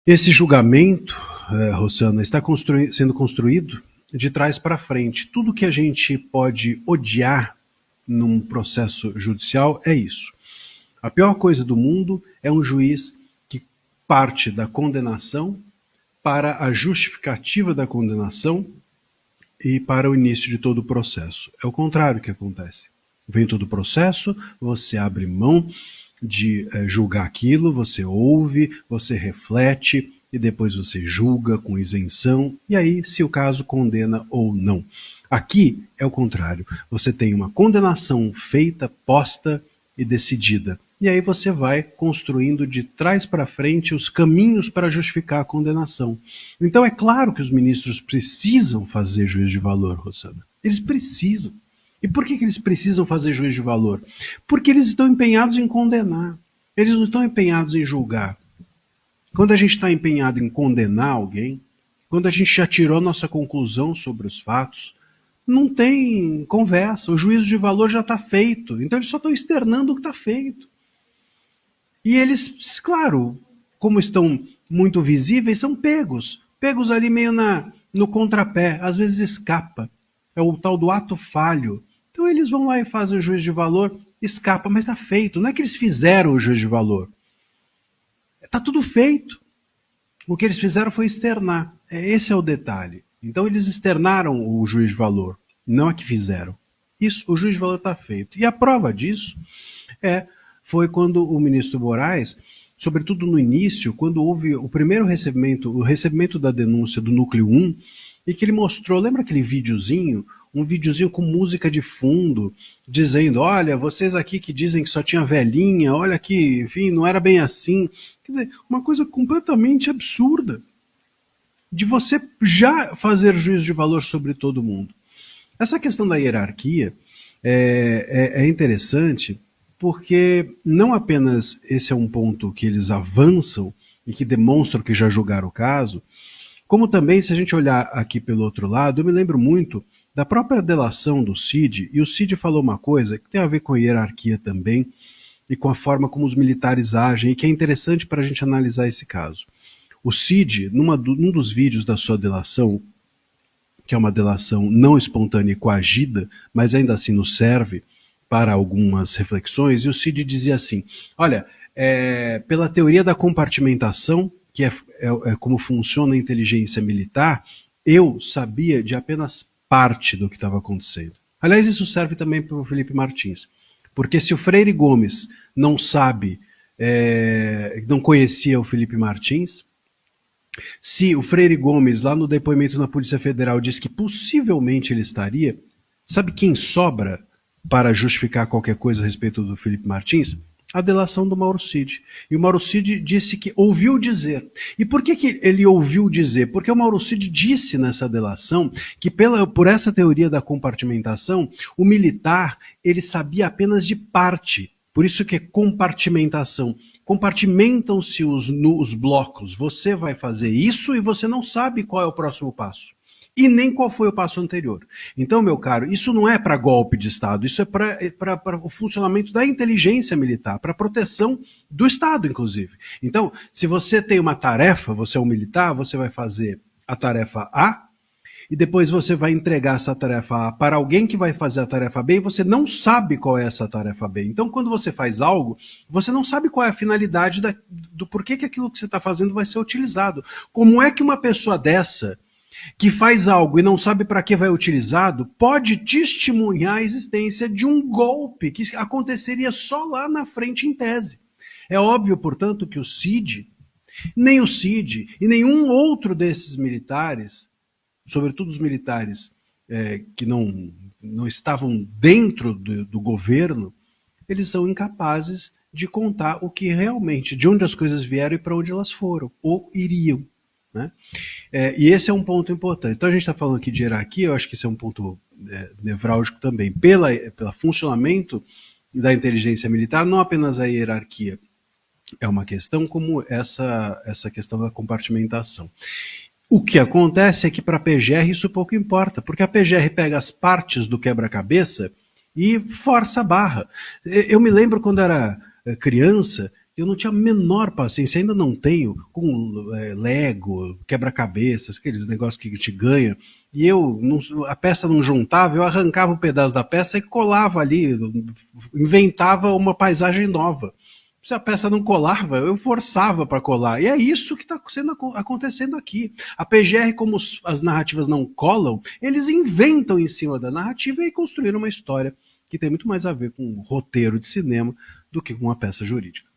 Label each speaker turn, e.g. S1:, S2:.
S1: Esse julgamento, Rosana, está sendo construído de trás para frente. Tudo que a gente pode odiar num processo judicial é isso. A pior coisa do mundo é um juiz que parte da condenação para a justificativa da condenação e para o início de todo o processo. É o contrário que acontece. Vem todo o processo, você abre mão de julgar aquilo, você ouve, você reflete e depois você julga com isenção e aí, se o caso, condena ou não. Aqui é o contrário. Você tem uma condenação feita, posta e decidida. E aí você vai construindo de trás para frente os caminhos para justificar a condenação. Então é claro que os ministros precisam fazer juízo de valor, Rosana. Eles precisam. E por que eles precisam fazer juízo de valor? Porque eles estão empenhados em condenar. Eles não estão empenhados em julgar. Quando a gente está empenhado em condenar alguém, quando a gente já tirou nossa conclusão sobre os fatos, não tem conversa. O juízo de valor já está feito. Então eles só estão externando o que está feito. E eles, claro, como estão muito visíveis, são pegos ali meio no contrapé, às vezes escapa. É o tal do ato falho. Então eles vão lá e fazem o juízo de valor, escapa, mas está feito. Não é que eles fizeram o juízo de valor. Está tudo feito. O que eles fizeram foi externar. Esse é o detalhe. Então eles externaram o juízo de valor, não é que fizeram. Isso, o juízo de valor está feito. E a prova disso foi quando o ministro Moraes, sobretudo no início, quando houve o primeiro recebimento, o recebimento da denúncia do Núcleo 1, e que ele mostrou, lembra aquele videozinho? Um videozinho com música de fundo, dizendo, olha, vocês aqui que dizem que só tinha velhinha, olha aqui, enfim, não era bem assim. Quer dizer, uma coisa completamente absurda, de você já fazer juízo de valor sobre todo mundo. Essa questão da hierarquia é interessante, porque não apenas esse é um ponto que eles avançam e que demonstram que já julgaram o caso, como também, se a gente olhar aqui pelo outro lado, eu me lembro muito da própria delação do Cid, e o Cid falou uma coisa que tem a ver com a hierarquia também, e com a forma como os militares agem, e que é interessante para a gente analisar esse caso. O Cid, num dos vídeos da sua delação, que é uma delação não espontânea e coagida, mas ainda assim nos serve para algumas reflexões, e o Cid dizia assim, olha, pela teoria da compartimentação, que é como funciona a inteligência militar, eu sabia de apenas parte do que estava acontecendo. Aliás, isso serve também para o Felipe Martins, porque se o Freire Gomes não sabe, não conhecia o Felipe Martins, se o Freire Gomes, lá no depoimento na Polícia Federal, diz que possivelmente ele estaria, sabe quem sobra para justificar qualquer coisa a respeito do Felipe Martins? A delação do Mauro Cid. E o Mauro Cid disse que ouviu dizer. E por que ele ouviu dizer? Porque o Mauro Cid disse nessa delação que por essa teoria da compartimentação, o militar ele sabia apenas de parte. Por isso que é compartimentação. Compartimentam-se os blocos. Você vai fazer isso e você não sabe qual é o próximo passo. E nem qual foi o passo anterior. Então, meu caro, isso não é para golpe de Estado, isso é para o funcionamento da inteligência militar, para a proteção do Estado, inclusive. Então, se você tem uma tarefa, você é um militar, você vai fazer a tarefa A, e depois você vai entregar essa tarefa A para alguém que vai fazer a tarefa B, e você não sabe qual é essa tarefa B. Então, quando você faz algo, você não sabe qual é a finalidade do porquê que aquilo que você está fazendo vai ser utilizado. Como é que uma pessoa dessa, que faz algo e não sabe para que vai utilizado, pode testemunhar a existência de um golpe que aconteceria só lá na frente em tese. É óbvio, portanto, que o Cid, nem o Cid e nenhum outro desses militares, sobretudo os militares que não estavam dentro do governo, eles são incapazes de contar o que realmente, de onde as coisas vieram e para onde elas foram, ou iriam. Né? E esse é um ponto importante. Então a gente está falando aqui de hierarquia, eu acho que esse é um ponto nevrálgico também, pelo funcionamento da inteligência militar, não apenas a hierarquia é uma questão, como essa questão da compartimentação. O que acontece é que para a PGR isso pouco importa, porque a PGR pega as partes do quebra-cabeça e força a barra. Eu me lembro quando era criança, Eu não tinha a menor paciência, ainda não tenho, com Lego, quebra-cabeças, aqueles negócios que te ganha. E a peça não juntava, eu arrancava um pedaço da peça e colava ali, inventava uma paisagem nova. Se a peça não colava, eu forçava para colar. E é isso que está acontecendo aqui. A PGR, como as narrativas não colam, eles inventam em cima da narrativa e construíram uma história que tem muito mais a ver com um roteiro de cinema do que com uma peça jurídica.